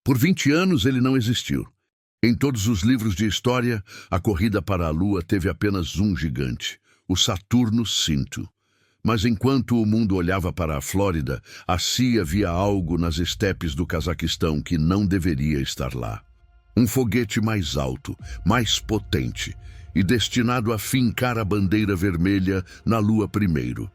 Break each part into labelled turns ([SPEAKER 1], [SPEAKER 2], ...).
[SPEAKER 1] Por 20 anos ele não existiu. Em todos os livros de história, a corrida para a Lua teve apenas um gigante, o Saturno V. Mas enquanto o mundo olhava para a Flórida, a CIA via algo nas estepes do Cazaquistão que não deveria estar lá. Um foguete mais alto, mais potente e destinado a fincar a bandeira vermelha na Lua primeiro.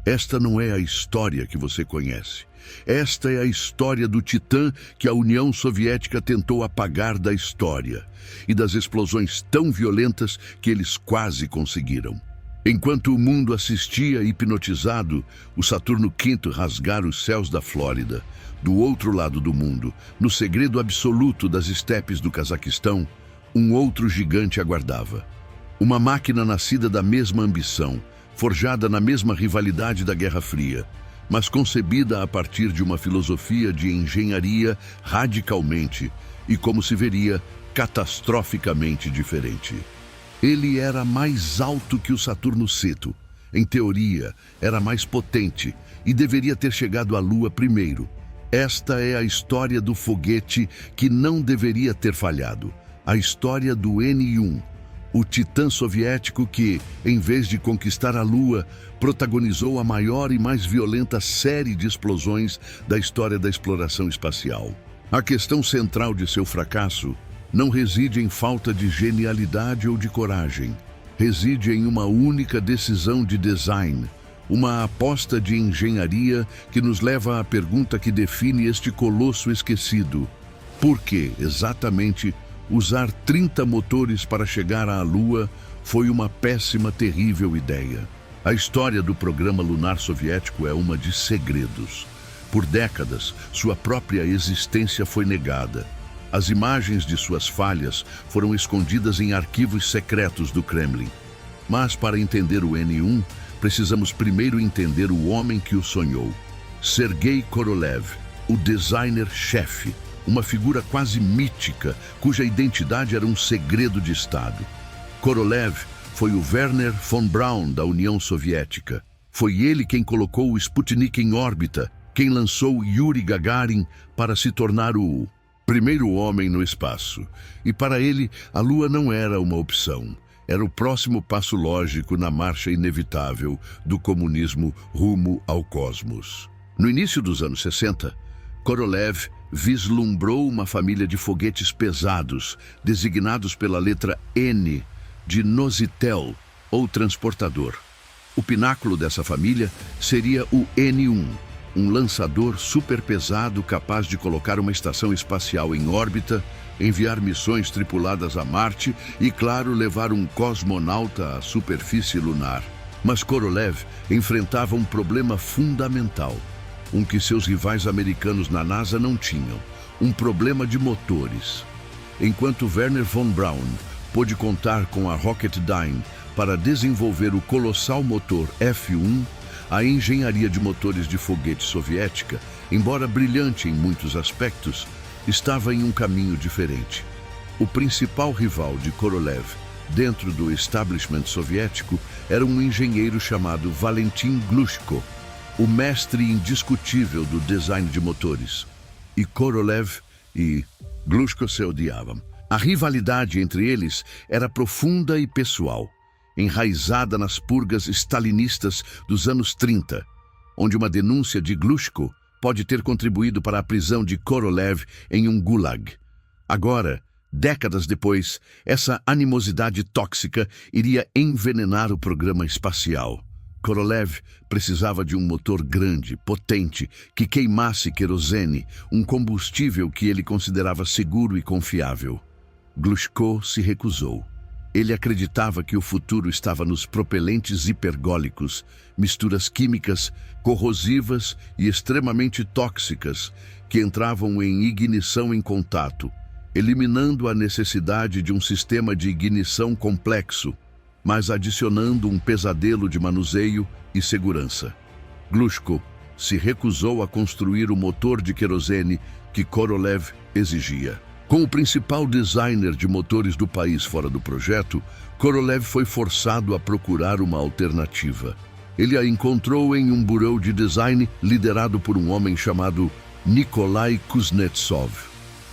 [SPEAKER 1] Esta não é a história que você conhece. Esta é a história do Titã que a União Soviética tentou apagar da história e das explosões tão violentas que eles quase conseguiram. Enquanto o mundo assistia hipnotizado, o Saturno V rasgar os céus da Flórida, do outro lado do mundo, no segredo absoluto das estepes do Cazaquistão, um outro gigante aguardava. Uma máquina nascida da mesma ambição, forjada na mesma rivalidade da Guerra Fria, mas concebida a partir de uma filosofia de engenharia radicalmente e, como se veria, catastroficamente diferente. Ele era mais alto que o Saturno V. Em teoria, era mais potente e deveria ter chegado à Lua primeiro. Esta é a história do foguete que não deveria ter falhado. A história do N-1, o Titã soviético que, em vez de conquistar a Lua, protagonizou a maior e mais violenta série de explosões da história da exploração espacial. A questão central de seu fracasso não reside em falta de genialidade ou de coragem. Reside em uma única decisão de design, uma aposta de engenharia que nos leva à pergunta que define este colosso esquecido. Por que, exatamente, usar 30 motores para chegar à Lua foi uma péssima, terrível ideia? A história do programa lunar soviético é uma de segredos. Por décadas, sua própria existência foi negada. As imagens de suas falhas foram escondidas em arquivos secretos do Kremlin. Mas para entender o N-1, precisamos primeiro entender o homem que o sonhou. Sergei Korolev, o designer-chefe, uma figura quase mítica, cuja identidade era um segredo de Estado. Korolev foi o Wernher von Braun da União Soviética. Foi ele quem colocou o Sputnik em órbita, quem lançou Yuri Gagarin para se tornar o primeiro homem no espaço. E para ele, a Lua não era uma opção. Era o próximo passo lógico na marcha inevitável do comunismo rumo ao cosmos. No início dos anos 60, Korolev vislumbrou uma família de foguetes pesados, designados pela letra N, de Nozitel, ou transportador. O pináculo dessa família seria o N-1, um lançador super pesado capaz de colocar uma estação espacial em órbita, enviar missões tripuladas a Marte e, claro, levar um cosmonauta à superfície lunar. Mas Korolev enfrentava um problema fundamental, um que seus rivais americanos na NASA não tinham, um problema de motores. Enquanto Wernher von Braun pôde contar com a Rocketdyne para desenvolver o colossal motor F-1, a engenharia de motores de foguete soviética, embora brilhante em muitos aspectos, estava em um caminho diferente. O principal rival de Korolev dentro do establishment soviético era um engenheiro chamado Valentin Glushko, o mestre indiscutível do design de motores. E Korolev e Glushko se odiavam. A rivalidade entre eles era profunda e pessoal, enraizada nas purgas stalinistas dos anos 30, onde uma denúncia de Glushko pode ter contribuído para a prisão de Korolev em um gulag. Agora, décadas depois, essa animosidade tóxica iria envenenar o programa espacial. Korolev precisava de um motor grande, potente, que queimasse querosene, um combustível que ele considerava seguro e confiável. Glushko se recusou. Ele acreditava que o futuro estava nos propelentes hipergólicos, misturas químicas, corrosivas e extremamente tóxicas que entravam em ignição em contato, eliminando a necessidade de um sistema de ignição complexo, mas adicionando um pesadelo de manuseio e segurança. Glushko se recusou a construir o motor de querosene que Korolev exigia. Com o principal designer de motores do país fora do projeto, Korolev foi forçado a procurar uma alternativa. Ele a encontrou em um bureau de design liderado por um homem chamado Nikolai Kuznetsov.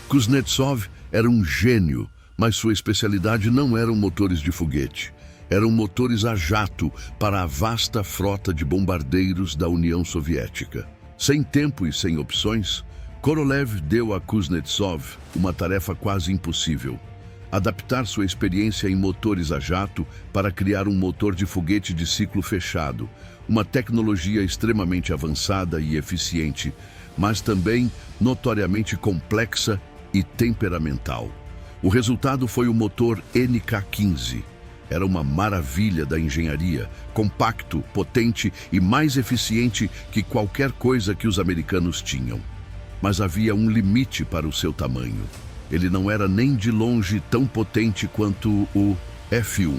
[SPEAKER 1] Kuznetsov era um gênio, mas sua especialidade não eram motores de foguete. Eram motores a jato para a vasta frota de bombardeiros da União Soviética. Sem tempo e sem opções, Korolev deu a Kuznetsov uma tarefa quase impossível: adaptar sua experiência em motores a jato para criar um motor de foguete de ciclo fechado, uma tecnologia extremamente avançada e eficiente, mas também notoriamente complexa e temperamental. O resultado foi o motor NK-15. Era uma maravilha da engenharia, compacto, potente e mais eficiente que qualquer coisa que os americanos tinham. Mas havia um limite para o seu tamanho. Ele não era nem de longe tão potente quanto o F-1.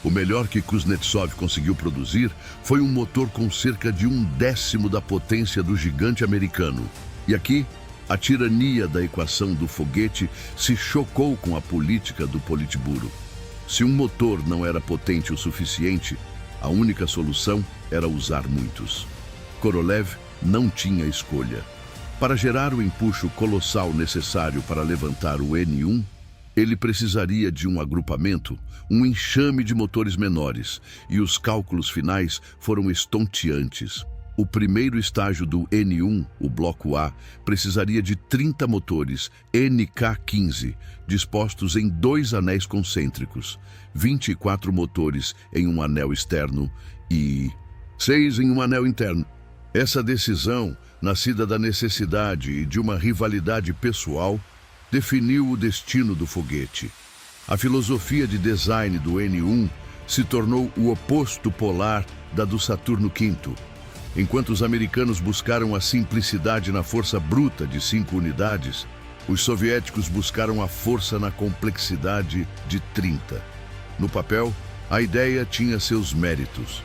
[SPEAKER 1] O melhor que Kuznetsov conseguiu produzir foi um motor com cerca de 1/10 da potência do gigante americano. E aqui, a tirania da equação do foguete se chocou com a política do Politburo. Se um motor não era potente o suficiente, a única solução era usar muitos. Korolev não tinha escolha. Para gerar o empuxo colossal necessário para levantar o N-1, ele precisaria de um agrupamento, um enxame de motores menores, e os cálculos finais foram estonteantes. O primeiro estágio do N-1, o Bloco A, precisaria de 30 motores NK-15, dispostos em 2 anéis concêntricos, 24 motores em um anel externo e 6 em um anel interno. Essa decisão, nascida da necessidade e de uma rivalidade pessoal, definiu o destino do foguete. A filosofia de design do N-1 se tornou o oposto polar da do Saturno V. Enquanto os americanos buscaram a simplicidade na força bruta de 5 unidades, os soviéticos buscaram a força na complexidade de 30. No papel, a ideia tinha seus méritos.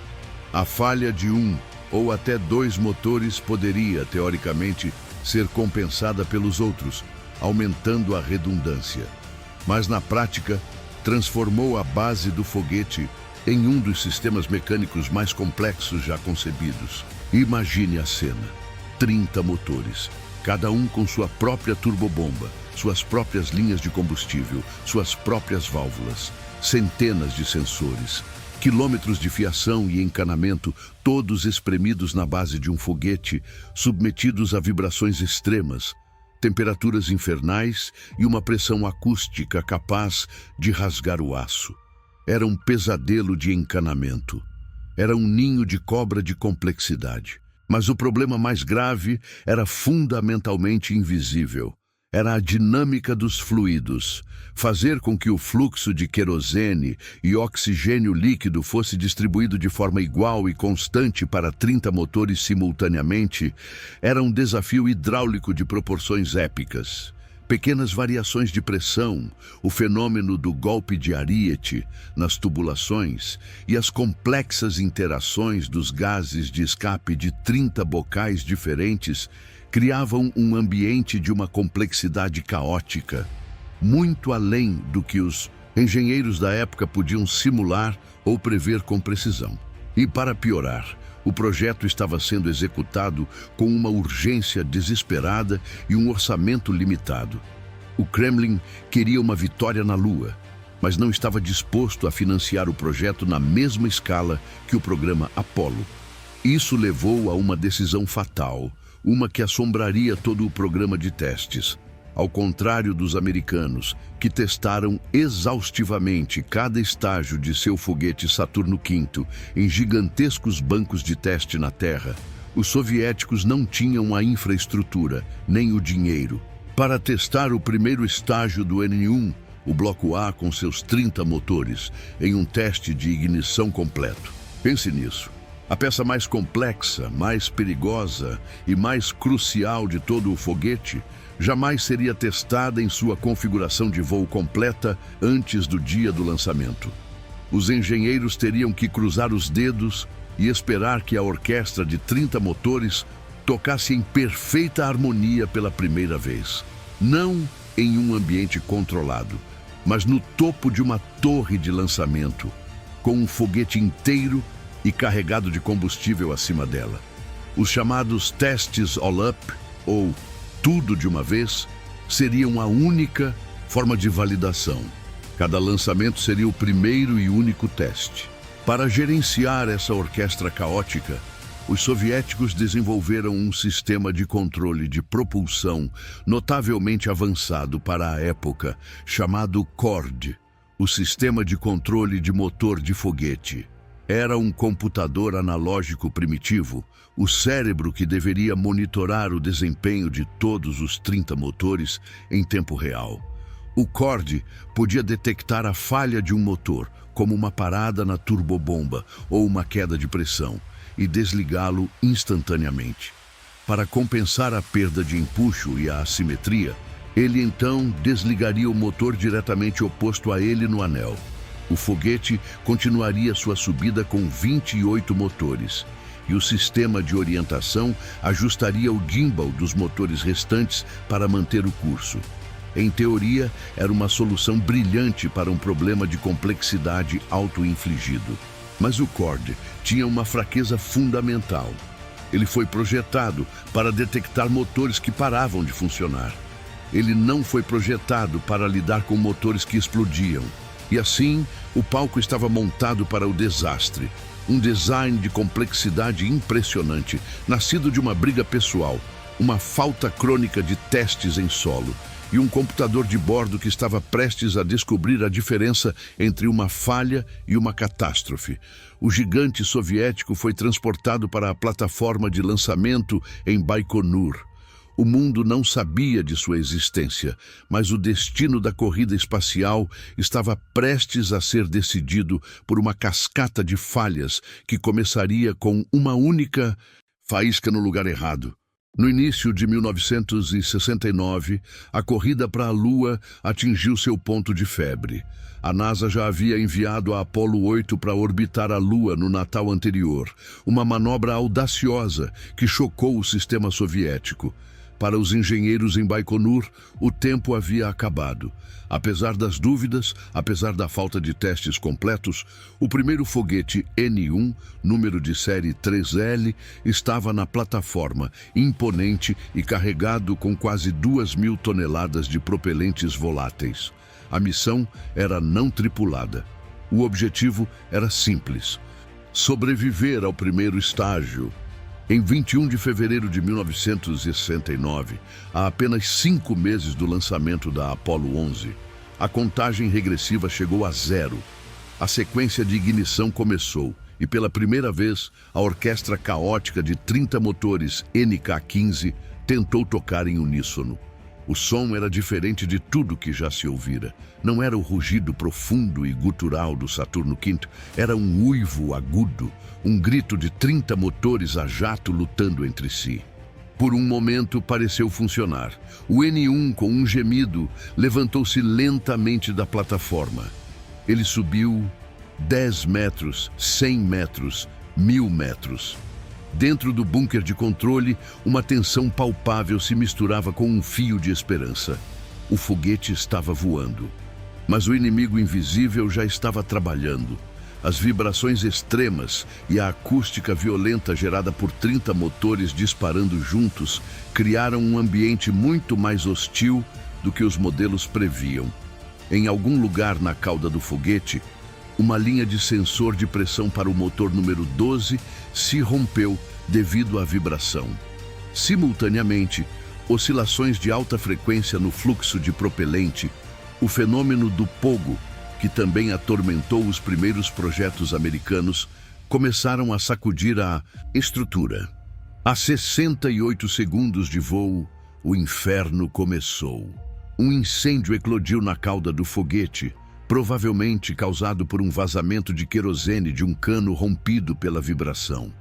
[SPEAKER 1] A falha de 1 ou até 2 motores poderia, teoricamente, ser compensada pelos outros, aumentando a redundância. Mas, na prática, transformou a base do foguete em um dos sistemas mecânicos mais complexos já concebidos. Imagine a cena: 30 motores, cada um com sua própria turbobomba, suas próprias linhas de combustível, suas próprias válvulas, centenas de sensores, quilômetros de fiação e encanamento, todos espremidos na base de um foguete, submetidos a vibrações extremas, temperaturas infernais e uma pressão acústica capaz de rasgar o aço. Era um pesadelo de encanamento. Era um ninho de cobra de complexidade. Mas o problema mais grave era fundamentalmente invisível. Era a dinâmica dos fluidos. Fazer com que o fluxo de querosene e oxigênio líquido fosse distribuído de forma igual e constante para 30 motores simultaneamente era um desafio hidráulico de proporções épicas. Pequenas variações de pressão, o fenômeno do golpe de Ariete nas tubulações e as complexas interações dos gases de escape de 30 bocais diferentes criavam um ambiente de uma complexidade caótica, muito além do que os engenheiros da época podiam simular ou prever com precisão. E para piorar, o projeto estava sendo executado com uma urgência desesperada e um orçamento limitado. O Kremlin queria uma vitória na Lua, mas não estava disposto a financiar o projeto na mesma escala que o programa Apollo. Isso levou a uma decisão fatal, uma que assombraria todo o programa de testes. Ao contrário dos americanos, que testaram exaustivamente cada estágio de seu foguete Saturno V em gigantescos bancos de teste na Terra, os soviéticos não tinham a infraestrutura, nem o dinheiro, para testar o primeiro estágio do N-1, o Bloco A com seus 30 motores, em um teste de ignição completo. Pense nisso. A peça mais complexa, mais perigosa e mais crucial de todo o foguete jamais seria testada em sua configuração de voo completa antes do dia do lançamento. Os engenheiros teriam que cruzar os dedos e esperar que a orquestra de 30 motores tocasse em perfeita harmonia pela primeira vez. Não em um ambiente controlado, mas no topo de uma torre de lançamento, com um foguete inteiro e carregado de combustível acima dela. Os chamados testes all-up, ou tudo de uma vez, seriam a única forma de validação. Cada lançamento seria o primeiro e único teste. Para gerenciar essa orquestra caótica, os soviéticos desenvolveram um sistema de controle de propulsão notavelmente avançado para a época, chamado CORD, o Sistema de Controle de Motor de Foguete. Era um computador analógico primitivo, o cérebro que deveria monitorar o desempenho de todos os 30 motores em tempo real. O CORD podia detectar a falha de um motor, como uma parada na turbobomba ou uma queda de pressão, e desligá-lo instantaneamente. Para compensar a perda de empuxo e a assimetria, ele então desligaria o motor diretamente oposto a ele no anel. O foguete continuaria sua subida com 28 motores, e o sistema de orientação ajustaria o gimbal dos motores restantes para manter o curso. Em teoria, era uma solução brilhante para um problema de complexidade auto-infligido. Mas o CORD tinha uma fraqueza fundamental. Ele foi projetado para detectar motores que paravam de funcionar. Ele não foi projetado para lidar com motores que explodiam. E assim, o palco estava montado para o desastre. Um design de complexidade impressionante, nascido de uma briga pessoal, uma falta crônica de testes em solo, e um computador de bordo que estava prestes a descobrir a diferença entre uma falha e uma catástrofe. O gigante soviético foi transportado para a plataforma de lançamento em Baikonur. O mundo não sabia de sua existência, mas o destino da corrida espacial estava prestes a ser decidido por uma cascata de falhas que começaria com uma única faísca no lugar errado. No início de 1969, a corrida para a Lua atingiu seu ponto de febre. A NASA já havia enviado a Apollo 8 para orbitar a Lua no Natal anterior, uma manobra audaciosa que chocou o sistema soviético. Para os engenheiros em Baikonur, o tempo havia acabado. Apesar das dúvidas, apesar da falta de testes completos, o primeiro foguete N-1, número de série 3L, estava na plataforma, imponente e carregado com quase 2.000 toneladas de propelentes voláteis. A missão era não tripulada. O objetivo era simples: sobreviver ao primeiro estágio. Em 21 de fevereiro de 1969, a apenas 5 meses do lançamento da Apollo 11, a contagem regressiva chegou a 0. A sequência de ignição começou e, pela primeira vez, a orquestra caótica de 30 motores NK-15 tentou tocar em uníssono. O som era diferente de tudo que já se ouvira. Não era o rugido profundo e gutural do Saturno V, era um uivo agudo, um grito de 30 motores a jato lutando entre si. Por um momento pareceu funcionar. O N1, com um gemido, levantou-se lentamente da plataforma. Ele subiu 10 metros, 100 metros, 1.000 metros. Dentro do bunker de controle, uma tensão palpável se misturava com um fio de esperança. O foguete estava voando. Mas o inimigo invisível já estava trabalhando. As vibrações extremas e a acústica violenta gerada por 30 motores disparando juntos criaram um ambiente muito mais hostil do que os modelos previam. Em algum lugar na cauda do foguete, uma linha de sensor de pressão para o motor número 12 se rompeu devido à vibração. Simultaneamente, oscilações de alta frequência no fluxo de propelente, o fenômeno do pogo, que também atormentou os primeiros projetos americanos, começaram a sacudir a estrutura. A 68 segundos de voo, o inferno começou. Um incêndio eclodiu na cauda do foguete, provavelmente causado por um vazamento de querosene de um cano rompido pela vibração.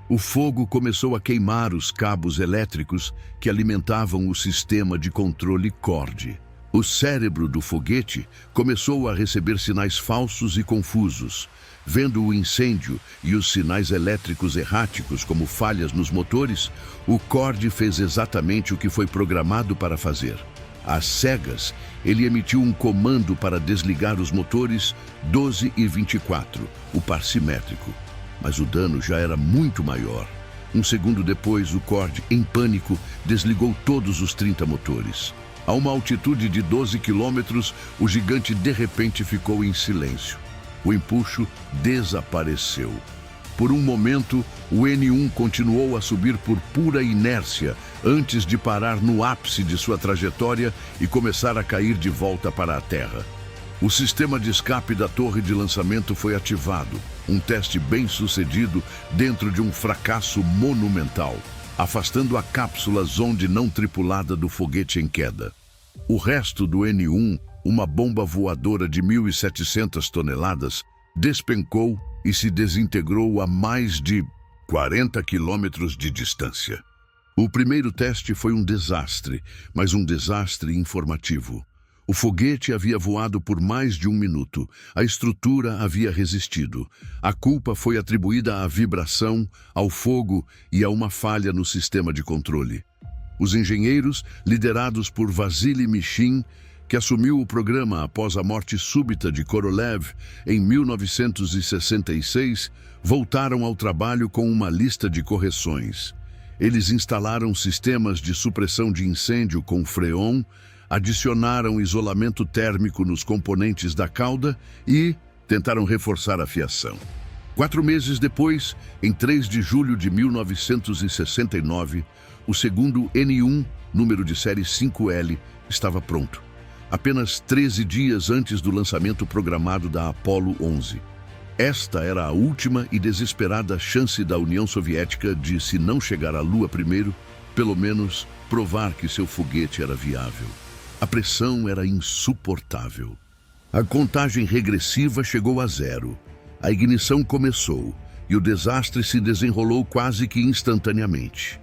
[SPEAKER 1] O fogo começou a queimar os cabos elétricos que alimentavam o sistema de controle CORD. O cérebro do foguete começou a receber sinais falsos e confusos. Vendo o incêndio e os sinais elétricos erráticos como falhas nos motores, o CORD fez exatamente o que foi programado para fazer. Às cegas, ele emitiu um comando para desligar os motores 12 e 24, o par simétrico. Mas o dano já era muito maior. Um segundo depois, o CORD, em pânico, desligou todos os 30 motores. A uma altitude de 12 quilômetros, o gigante de repente ficou em silêncio. O empuxo desapareceu. Por um momento, o N1 continuou a subir por pura inércia, antes de parar no ápice de sua trajetória e começar a cair de volta para a Terra. O sistema de escape da torre de lançamento foi ativado, um teste bem sucedido dentro de um fracasso monumental, afastando a cápsula sonde não tripulada do foguete em queda. O resto do N1, uma bomba voadora de 1.700 toneladas, despencou e se desintegrou a mais de 40 quilômetros de distância. O primeiro teste foi um desastre, mas um desastre informativo. O foguete havia voado por mais de 1 minuto. A estrutura havia resistido. A culpa foi atribuída à vibração, ao fogo e a uma falha no sistema de controle. Os engenheiros, liderados por Vassili Mishin, que assumiu o programa após a morte súbita de Korolev em 1966, voltaram ao trabalho com uma lista de correções. Eles instalaram sistemas de supressão de incêndio com freon, adicionaram isolamento térmico nos componentes da cauda e tentaram reforçar a fiação. 4 meses depois, em 3 de julho de 1969, o segundo N1, número de série 5L, estava pronto, apenas 13 dias antes do lançamento programado da Apollo 11. Esta era a última e desesperada chance da União Soviética de, se não chegar à Lua primeiro, pelo menos provar que seu foguete era viável. A pressão era insuportável. A contagem regressiva chegou a 0. A ignição começou e o desastre se desenrolou quase que instantaneamente.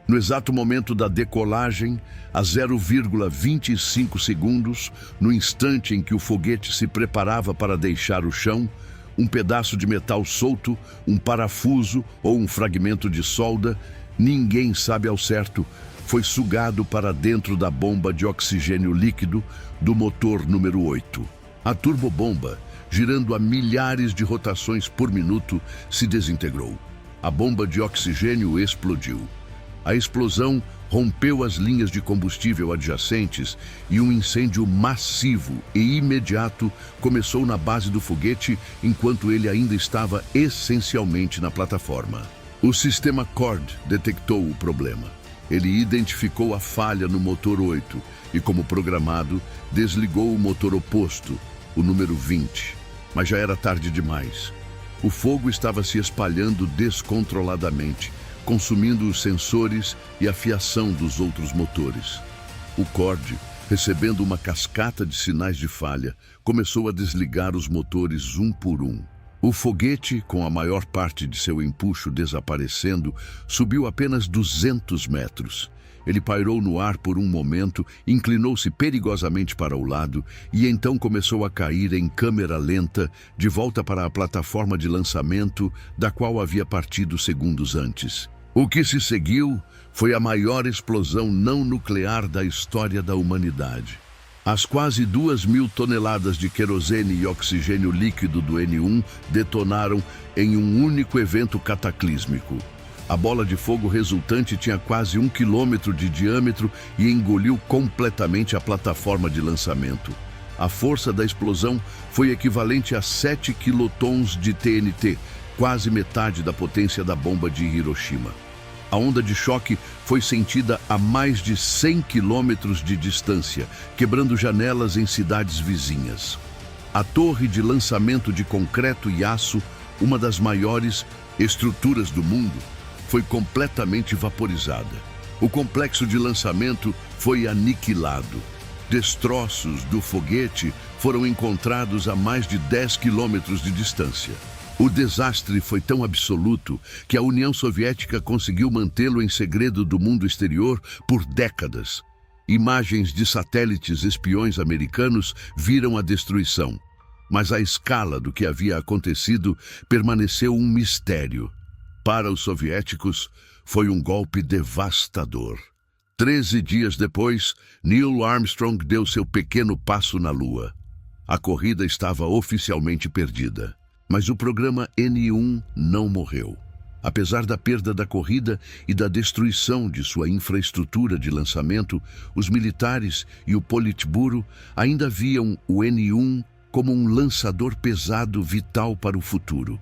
[SPEAKER 1] No exato momento da decolagem, a 0,25 segundos, no instante em que o foguete se preparava para deixar o chão, um pedaço de metal solto, um parafuso ou um fragmento de solda, ninguém sabe ao certo, foi sugado para dentro da bomba de oxigênio líquido do motor número 8. A turbobomba, girando a milhares de rotações por minuto, se desintegrou. A bomba de oxigênio explodiu. A explosão rompeu as linhas de combustível adjacentes e um incêndio massivo e imediato começou na base do foguete enquanto ele ainda estava essencialmente na plataforma. O sistema CORD detectou o problema. Ele identificou a falha no motor 8 e, como programado, desligou o motor oposto, o número 20. Mas já era tarde demais. O fogo estava se espalhando descontroladamente, consumindo os sensores e a fiação dos outros motores. O CORD, recebendo uma cascata de sinais de falha, começou a desligar os motores um por um. O foguete, com a maior parte de seu empuxo desaparecendo, subiu apenas 200 metros. Ele pairou no ar por um momento, inclinou-se perigosamente para o lado e então começou a cair em câmera lenta de volta para a plataforma de lançamento da qual havia partido segundos antes. O que se seguiu foi a maior explosão não nuclear da história da humanidade. As quase 2.000 toneladas de querosene e oxigênio líquido do N1 detonaram em um único evento cataclísmico. A bola de fogo resultante tinha quase 1 quilômetro de diâmetro e engoliu completamente a plataforma de lançamento. A força da explosão foi equivalente a 7 quilotons de TNT, quase metade da potência da bomba de Hiroshima. A onda de choque foi sentida a mais de 100 quilômetros de distância, quebrando janelas em cidades vizinhas. A torre de lançamento de concreto e aço, uma das maiores estruturas do mundo, foi completamente vaporizada. O complexo de lançamento foi aniquilado. Destroços do foguete foram encontrados a mais de 10 quilômetros de distância. O desastre foi tão absoluto que a União Soviética conseguiu mantê-lo em segredo do mundo exterior por décadas. Imagens de satélites espiões americanos viram a destruição, mas a escala do que havia acontecido permaneceu um mistério. Para os soviéticos, foi um golpe devastador. 13 dias depois, Neil Armstrong deu seu pequeno passo na Lua. A corrida estava oficialmente perdida. Mas o programa N1 não morreu. Apesar da perda da corrida e da destruição de sua infraestrutura de lançamento, os militares e o Politburo ainda viam o N-1 como um lançador pesado vital para o futuro.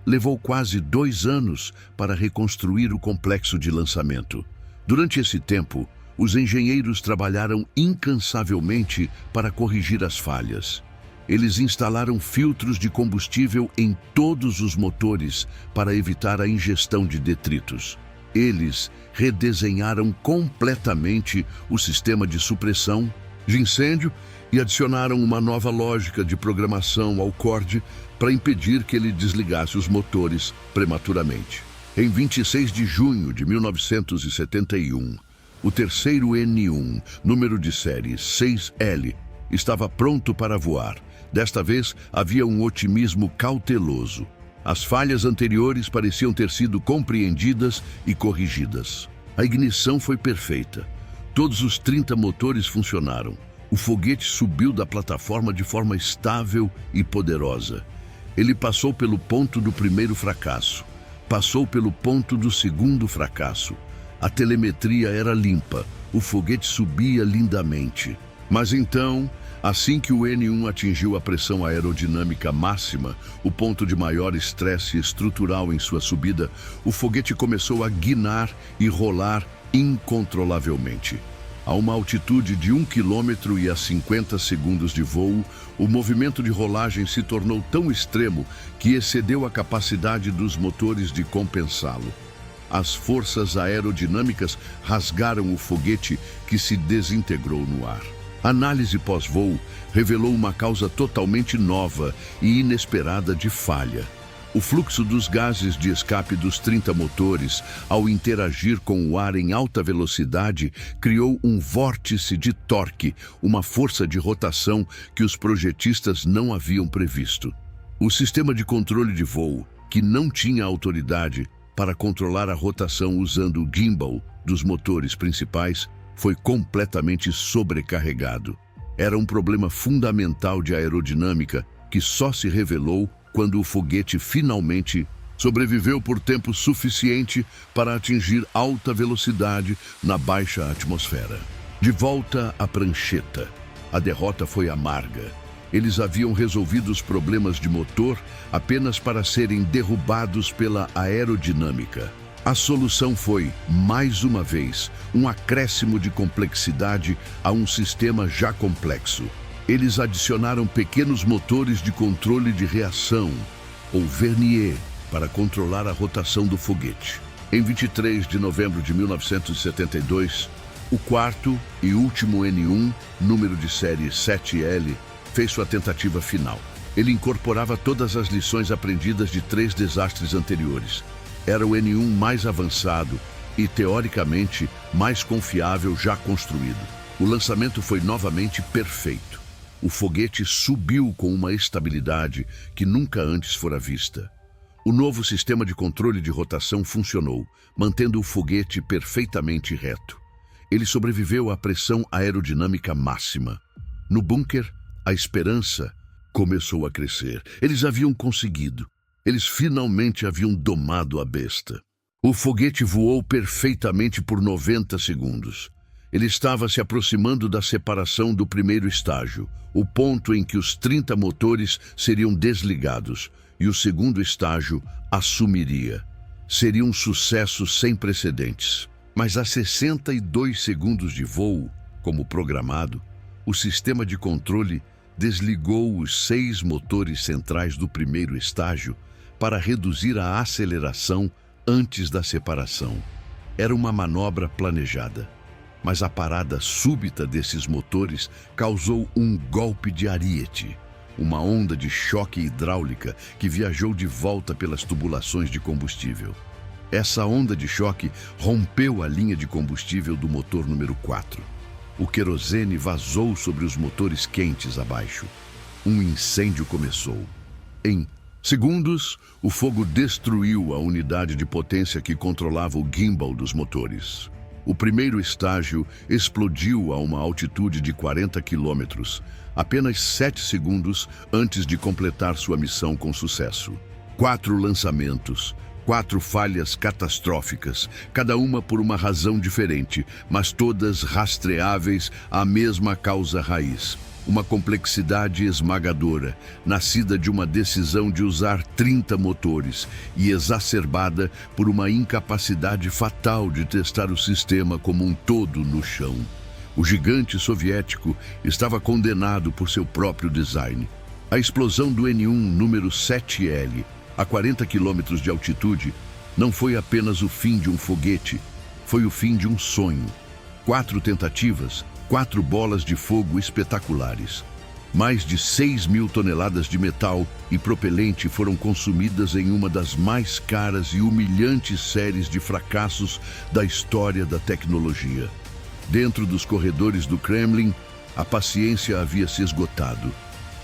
[SPEAKER 1] Levou quase 2 anos para reconstruir o complexo de lançamento. Durante esse tempo, os engenheiros trabalharam incansavelmente para corrigir as falhas. Eles instalaram filtros de combustível em todos os motores para evitar a ingestão de detritos. Eles redesenharam completamente o sistema de supressão de incêndio e adicionaram uma nova lógica de programação ao CORD para impedir que ele desligasse os motores prematuramente. Em 26 de junho de 1971, o terceiro N-1, número de série 6L, estava pronto para voar. Desta vez, havia um otimismo cauteloso. As falhas anteriores pareciam ter sido compreendidas e corrigidas. A ignição foi perfeita. Todos os 30 motores funcionaram. O foguete subiu da plataforma de forma estável e poderosa. Ele passou pelo ponto do primeiro fracasso. Passou pelo ponto do segundo fracasso. A telemetria era limpa. O foguete subia lindamente. Mas então, assim que o N-1 atingiu a pressão aerodinâmica máxima, o ponto de maior estresse estrutural em sua subida, o foguete começou a guinar e rolar incontrolavelmente. A uma altitude de 1 quilômetro e a 50 segundos de voo, o movimento de rolagem se tornou tão extremo que excedeu a capacidade dos motores de compensá-lo. As forças aerodinâmicas rasgaram o foguete, que se desintegrou no ar. A análise pós-voo revelou uma causa totalmente nova e inesperada de falha. O fluxo dos gases de escape dos 30 motores, ao interagir com o ar em alta velocidade, criou um vórtice de torque, uma força de rotação que os projetistas não haviam previsto. O sistema de controle de voo, que não tinha autoridade para controlar a rotação usando o gimbal dos motores principais, foi completamente sobrecarregado. Era um problema fundamental de aerodinâmica que só se revelou quando o foguete finalmente sobreviveu por tempo suficiente para atingir alta velocidade na baixa atmosfera. De volta à prancheta, a derrota foi amarga. Eles haviam resolvido os problemas de motor apenas para serem derrubados pela aerodinâmica. A solução foi, mais uma vez, um acréscimo de complexidade a um sistema já complexo. Eles adicionaram pequenos motores de controle de reação, ou vernier, para controlar a rotação do foguete. Em 23 de novembro de 1972, o quarto e último N-1, número de série 7L, fez sua tentativa final. Ele incorporava todas as lições aprendidas de 3 desastres anteriores. Era o N-1 mais avançado e, teoricamente, mais confiável já construído. O lançamento foi novamente perfeito. O foguete subiu com uma estabilidade que nunca antes fora vista. O novo sistema de controle de rotação funcionou, mantendo o foguete perfeitamente reto. Ele sobreviveu à pressão aerodinâmica máxima. No bunker, a esperança começou a crescer. Eles haviam conseguido. Eles finalmente haviam domado a besta. O foguete voou perfeitamente por 90 segundos. Ele estava se aproximando da separação do primeiro estágio, o ponto em que os 30 motores seriam desligados, e o segundo estágio assumiria. Seria um sucesso sem precedentes. Mas a 62 segundos de voo, como programado, o sistema de controle desligou os 6 motores centrais do primeiro estágio para reduzir a aceleração antes da separação. Era uma manobra planejada, mas a parada súbita desses motores causou um golpe de ariete, uma onda de choque hidráulica que viajou de volta pelas tubulações de combustível. Essa onda de choque rompeu a linha de combustível do motor número 4. O querosene vazou sobre os motores quentes abaixo. Um incêndio começou. Em segundos, o fogo destruiu a unidade de potência que controlava o gimbal dos motores. O primeiro estágio explodiu a uma altitude de 40 quilômetros, apenas 7 segundos antes de completar sua missão com sucesso. 4 lançamentos, 4 falhas catastróficas, cada uma por uma razão diferente, mas todas rastreáveis à mesma causa raiz. Uma complexidade esmagadora, nascida de uma decisão de usar 30 motores e exacerbada por uma incapacidade fatal de testar o sistema como um todo no chão. O gigante soviético estava condenado por seu próprio design. A explosão do N-1 número 7L, a 40 quilômetros de altitude, não foi apenas o fim de um foguete, foi o fim de um sonho. 4 tentativas, 4 bolas de fogo espetaculares. Mais de 6.000 toneladas de metal e propelente foram consumidas em uma das mais caras e humilhantes séries de fracassos da história da tecnologia. Dentro dos corredores do Kremlin, a paciência havia se esgotado.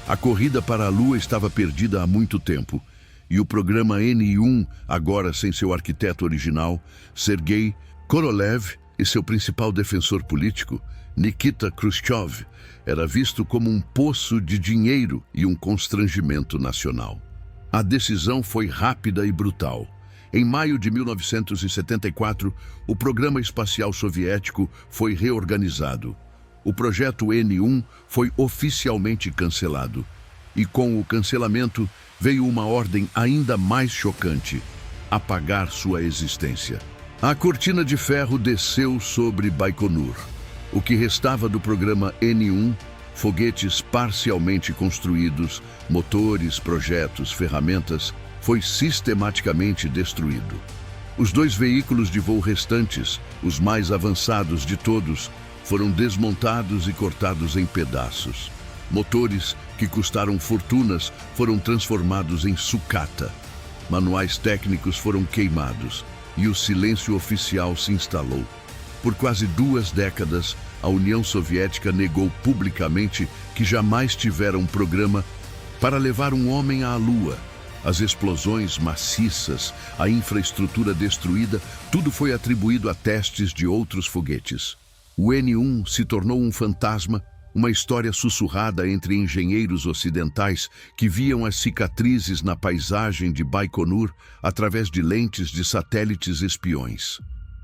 [SPEAKER 1] A corrida para a Lua estava perdida há muito tempo, e o programa N-1, agora sem seu arquiteto original, Sergei Korolev, e seu principal defensor político, Nikita Khrushchev, era visto como um poço de dinheiro e um constrangimento nacional. A decisão foi rápida e brutal. Em maio de 1974, o programa espacial soviético foi reorganizado. O projeto N-1 foi oficialmente cancelado. E com o cancelamento veio uma ordem ainda mais chocante: apagar sua existência. A cortina de ferro desceu sobre Baikonur. O que restava do programa N-1, foguetes parcialmente construídos, motores, projetos, ferramentas, foi sistematicamente destruído. Os 2 veículos de voo restantes, os mais avançados de todos, foram desmontados e cortados em pedaços. Motores que custaram fortunas foram transformados em sucata. Manuais técnicos foram queimados e o silêncio oficial se instalou. Por quase 2 décadas, a União Soviética negou publicamente que jamais tivera um programa para levar um homem à Lua. As explosões maciças, a infraestrutura destruída, tudo foi atribuído a testes de outros foguetes. O N-1 se tornou um fantasma, uma história sussurrada entre engenheiros ocidentais que viam as cicatrizes na paisagem de Baikonur através de lentes de satélites espiões.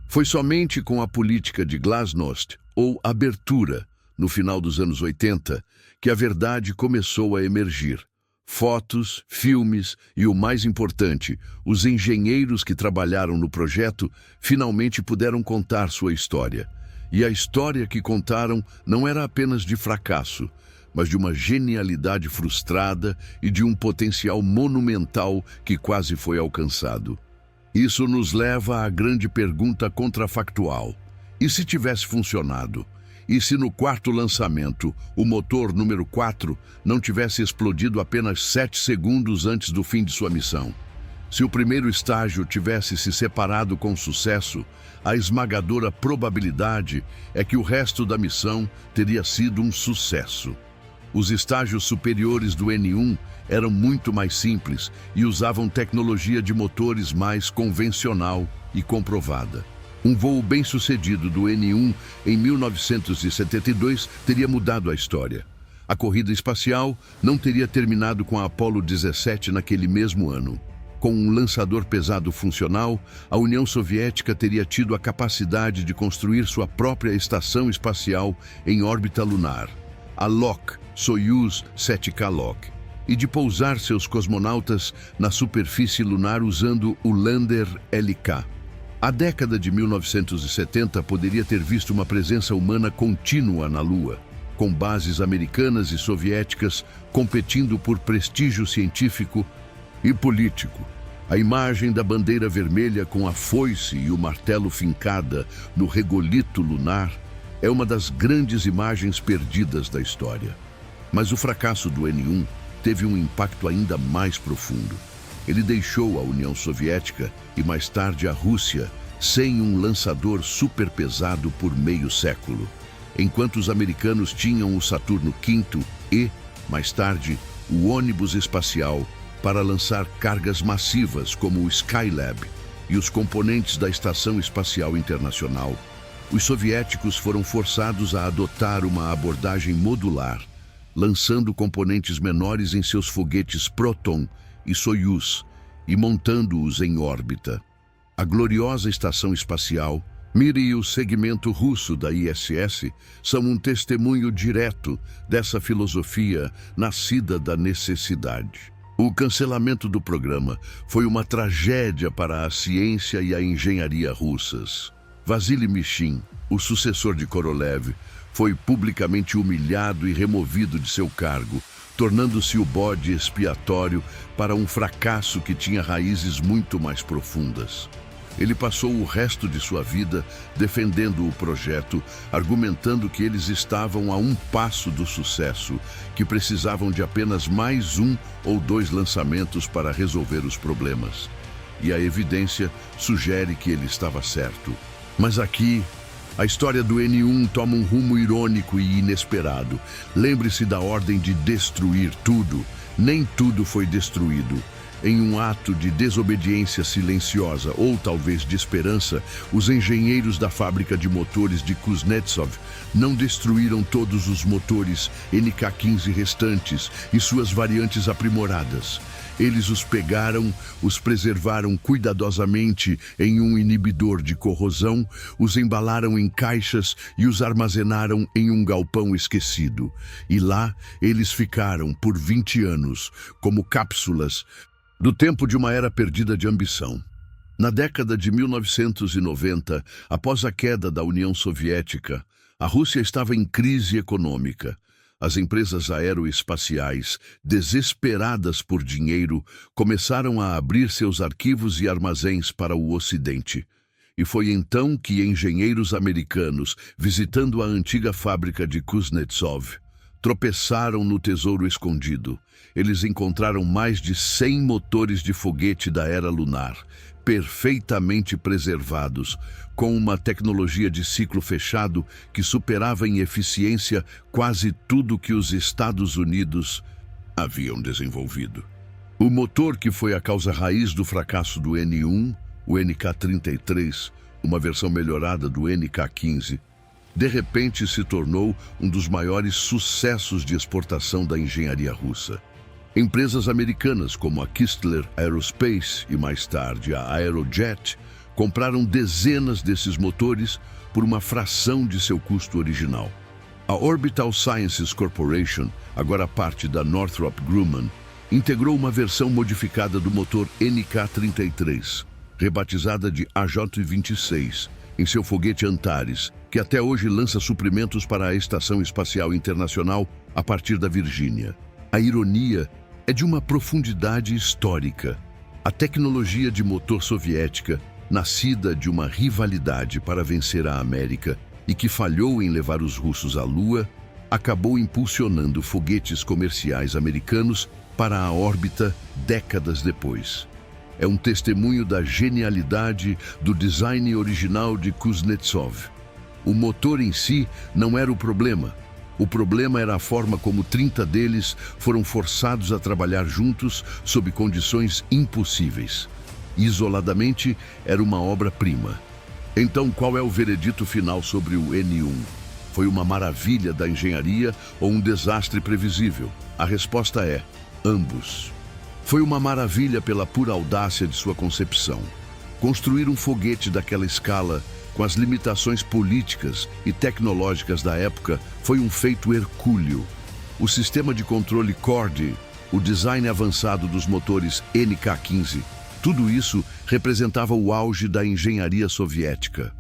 [SPEAKER 1] Foi somente com a política de glasnost, ou abertura, no final dos anos 80, que a verdade começou a emergir. Fotos, filmes e, o mais importante, os engenheiros que trabalharam no projeto finalmente puderam contar sua história. E a história que contaram não era apenas de fracasso, mas de uma genialidade frustrada e de um potencial monumental que quase foi alcançado. Isso nos leva à grande pergunta contrafactual: e se tivesse funcionado? E se no 4º lançamento, o motor número 4 não tivesse explodido apenas 7 segundos antes do fim de sua missão? Se o primeiro estágio tivesse se separado com sucesso, a esmagadora probabilidade é que o resto da missão teria sido um sucesso. Os estágios superiores do N-1 eram muito mais simples e usavam tecnologia de motores mais convencional e comprovada. Um voo bem-sucedido do N-1 em 1972 teria mudado a história. A corrida espacial não teria terminado com a Apollo 17 naquele mesmo ano. Com um lançador pesado funcional, a União Soviética teria tido a capacidade de construir sua própria estação espacial em órbita lunar, a LOK, Soyuz 7K LOK, e de pousar seus cosmonautas na superfície lunar usando o Lander LK. A década de 1970 poderia ter visto uma presença humana contínua na Lua, com bases americanas e soviéticas competindo por prestígio científico e político. A imagem da bandeira vermelha com a foice e o martelo fincada no regolito lunar é uma das grandes imagens perdidas da história. Mas o fracasso do N-1 teve um impacto ainda mais profundo. Ele deixou a União Soviética e mais tarde a Rússia sem um lançador superpesado por meio século. Enquanto os americanos tinham o Saturno V e, mais tarde, o ônibus espacial para lançar cargas massivas como o Skylab e os componentes da Estação Espacial Internacional, os soviéticos foram forçados a adotar uma abordagem modular, lançando componentes menores em seus foguetes Proton e Soyuz, e montando-os em órbita. A gloriosa estação espacial, Mir e o segmento russo da ISS são um testemunho direto dessa filosofia nascida da necessidade. O cancelamento do programa foi uma tragédia para a ciência e a engenharia russas. Vasily Mishin, o sucessor de Korolev, foi publicamente humilhado e removido de seu cargo, tornando-se o bode expiatório para um fracasso que tinha raízes muito mais profundas. Ele passou o resto de sua vida defendendo o projeto, argumentando que eles estavam a um passo do sucesso, que precisavam de apenas mais 1 ou 2 lançamentos para resolver os problemas. E a evidência sugere que ele estava certo. Mas aqui, a história do N1 toma um rumo irônico e inesperado. Lembre-se da ordem de destruir tudo. Nem tudo foi destruído. Em um ato de desobediência silenciosa, ou talvez de esperança, os engenheiros da fábrica de motores de Kuznetsov não destruíram todos os motores NK-15 restantes e suas variantes aprimoradas. Eles os pegaram, os preservaram cuidadosamente em um inibidor de corrosão, os embalaram em caixas e os armazenaram em um galpão esquecido. E lá eles ficaram por 20 anos, como cápsulas do tempo de uma era perdida de ambição. Na década de 1990, após a queda da União Soviética, a Rússia estava em crise econômica. As empresas aeroespaciais, desesperadas por dinheiro, começaram a abrir seus arquivos e armazéns para o Ocidente. E foi então que engenheiros americanos, visitando a antiga fábrica de Kuznetsov, tropeçaram no tesouro escondido. Eles encontraram mais de 100 motores de foguete da era lunar, perfeitamente preservados, com uma tecnologia de ciclo fechado que superava em eficiência quase tudo que os Estados Unidos haviam desenvolvido. O motor que foi a causa raiz do fracasso do N1, o NK-33, uma versão melhorada do NK-15, de repente se tornou um dos maiores sucessos de exportação da engenharia russa. Empresas americanas como a Kistler Aerospace e mais tarde a Aerojet compraram dezenas desses motores por uma fração de seu custo original. A Orbital Sciences Corporation, agora parte da Northrop Grumman, integrou uma versão modificada do motor NK-33, rebatizada de AJ-26, em seu foguete Antares, que até hoje lança suprimentos para a Estação Espacial Internacional a partir da Virgínia. A ironia é de uma profundidade histórica. A tecnologia de motor soviética, nascida de uma rivalidade para vencer a América e que falhou em levar os russos à Lua, acabou impulsionando foguetes comerciais americanos para a órbita décadas depois. É um testemunho da genialidade do design original de Kuznetsov. O motor em si não era o problema. O problema era a forma como 30 deles foram forçados a trabalhar juntos sob condições impossíveis. Isoladamente, era uma obra-prima. Então, qual é o veredito final sobre o N1? Foi uma maravilha da engenharia ou um desastre previsível? A resposta é ambos. Foi uma maravilha pela pura audácia de sua concepção. Construir um foguete daquela escala, com as limitações políticas e tecnológicas da época, foi um feito hercúleo. O sistema de controle Cordy, o design avançado dos motores NK-15, tudo isso representava o auge da engenharia soviética.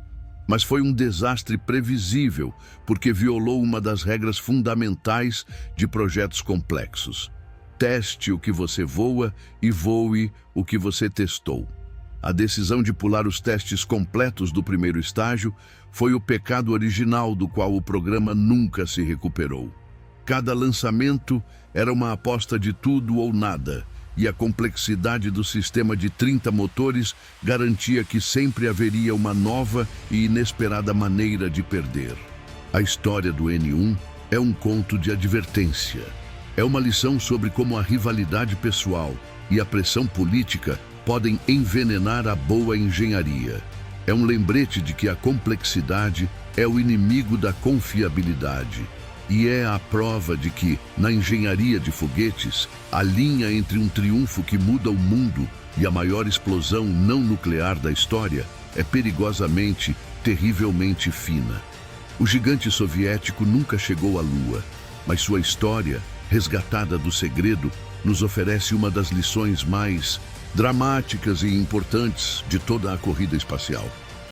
[SPEAKER 1] Mas foi um desastre previsível, porque violou uma das regras fundamentais de projetos complexos. Teste o que você voa e voe o que você testou. A decisão de pular os testes completos do primeiro estágio foi o pecado original do qual o programa nunca se recuperou. Cada lançamento era uma aposta de tudo ou nada, e a complexidade do sistema de 30 motores garantia que sempre haveria uma nova e inesperada maneira de perder. A história do N1 é um conto de advertência. É uma lição sobre como a rivalidade pessoal e a pressão política podem envenenar a boa engenharia. É um lembrete de que a complexidade é o inimigo da confiabilidade. E é a prova de que, na engenharia de foguetes, a linha entre um triunfo que muda o mundo e a maior explosão não nuclear da história é perigosamente, terrivelmente fina. O gigante soviético nunca chegou à Lua, mas sua história, resgatada do segredo, nos oferece uma das lições mais dramáticas e importantes de toda a corrida espacial.